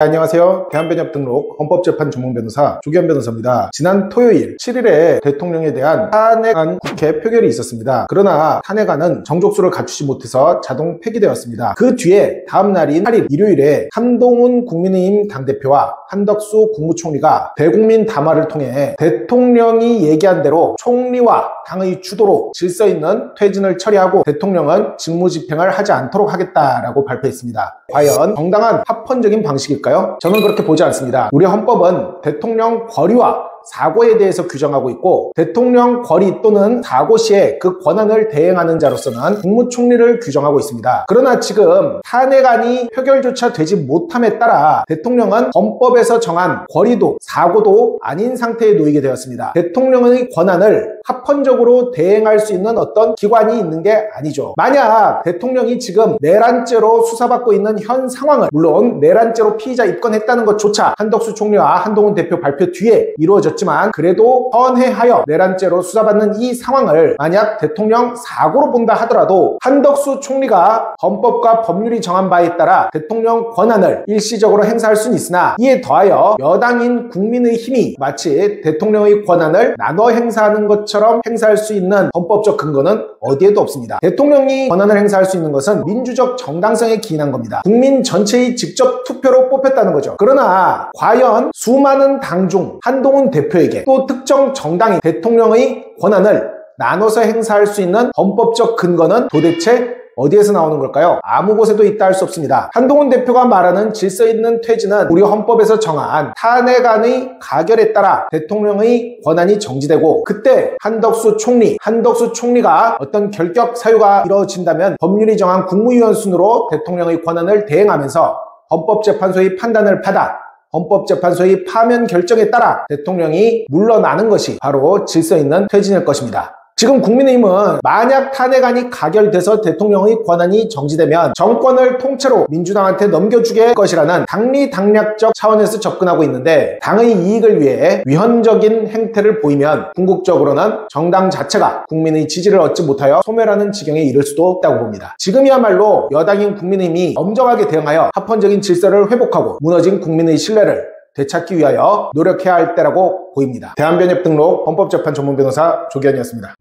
안녕하세요. 대한변협 등록 헌법재판 전문변호사 조기현 변호사입니다. 지난 토요일 7일에 대통령에 대한 탄핵안 국회 표결이 있었습니다. 그러나 탄핵안은 정족수를 갖추지 못해서 자동 폐기되었습니다. 그 뒤에 다음 날인 8일 일요일에 한동훈 국민의힘 당대표와 한덕수 국무총리가 대국민 담화를 통해 대통령이 얘기한 대로 총리와 당의 주도로 질서 있는 퇴진을 처리하고 대통령은 직무집행을 하지 않도록 하겠다라고 발표했습니다. 과연 정당한 합헌적인 방식일까요? 저는 그렇게 보지 않습니다. 우리 헌법은 대통령 권위와 사고에 대해서 규정하고 있고, 대통령 권위 또는 사고 시에 그 권한을 대행하는 자로서는 국무총리를 규정하고 있습니다. 그러나 지금 탄핵안이 표결조차 되지 못함에 따라 대통령은 헌법에서 정한 권위도 사고도 아닌 상태에 놓이게 되었습니다. 대통령의 권한을 합헌적으로 대행할 수 있는 어떤 기관이 있는 게 아니죠. 만약 대통령이 지금 내란죄로 수사받고 있는 현 상황을, 물론 내란죄로 피의자 입건했다는 것조차 한덕수 총리와 한동훈 대표 발표 뒤에 이루어졌지만 그래도 헌해하여 내란죄로 수사받는 이 상황을 만약 대통령 사고로 본다 하더라도 한덕수 총리가 헌법과 법률이 정한 바에 따라 대통령 권한을 일시적으로 행사할 수는 있으나, 이에 더하여 여당인 국민의힘이 마치 대통령의 권한을 나눠 행사하는 것처럼 행사할 수 있는 헌법적 근거는 어디에도 없습니다. 대통령이 권한을 행사할 수 있는 것은 민주적 정당성에 기인한 겁니다. 국민 전체의 직접 투표로 뽑혔다는 거죠. 그러나 과연 수많은 당 중 한동훈 대표에게 또 특정 정당이 대통령의 권한을 나눠서 행사할 수 있는 헌법적 근거는 도대체 어디에서 나오는 걸까요? 아무 곳에도 있다 할 수 없습니다. 한동훈 대표가 말하는 질서 있는 퇴진은 우리 헌법에서 정한 탄핵안의 가결에 따라 대통령의 권한이 정지되고, 그때 한덕수 총리가 어떤 결격 사유가 이루어진다면 법률이 정한 국무위원 순으로 대통령의 권한을 대행하면서 헌법재판소의 판단을 받아 헌법재판소의 파면 결정에 따라 대통령이 물러나는 것이 바로 질서 있는 퇴진일 것입니다. 지금 국민의힘은 만약 탄핵안이 가결돼서 대통령의 권한이 정지되면 정권을 통째로 민주당한테 넘겨주게 할 것이라는 당리당략적 차원에서 접근하고 있는데, 당의 이익을 위해 위헌적인 행태를 보이면 궁극적으로는 정당 자체가 국민의 지지를 얻지 못하여 소멸하는 지경에 이를 수도 있다고 봅니다. 지금이야말로 여당인 국민의힘이 엄정하게 대응하여 합헌적인 질서를 회복하고 무너진 국민의 신뢰를 되찾기 위하여 노력해야 할 때라고 보입니다. 대한변협 등록 헌법재판 전문변호사 조기현이었습니다.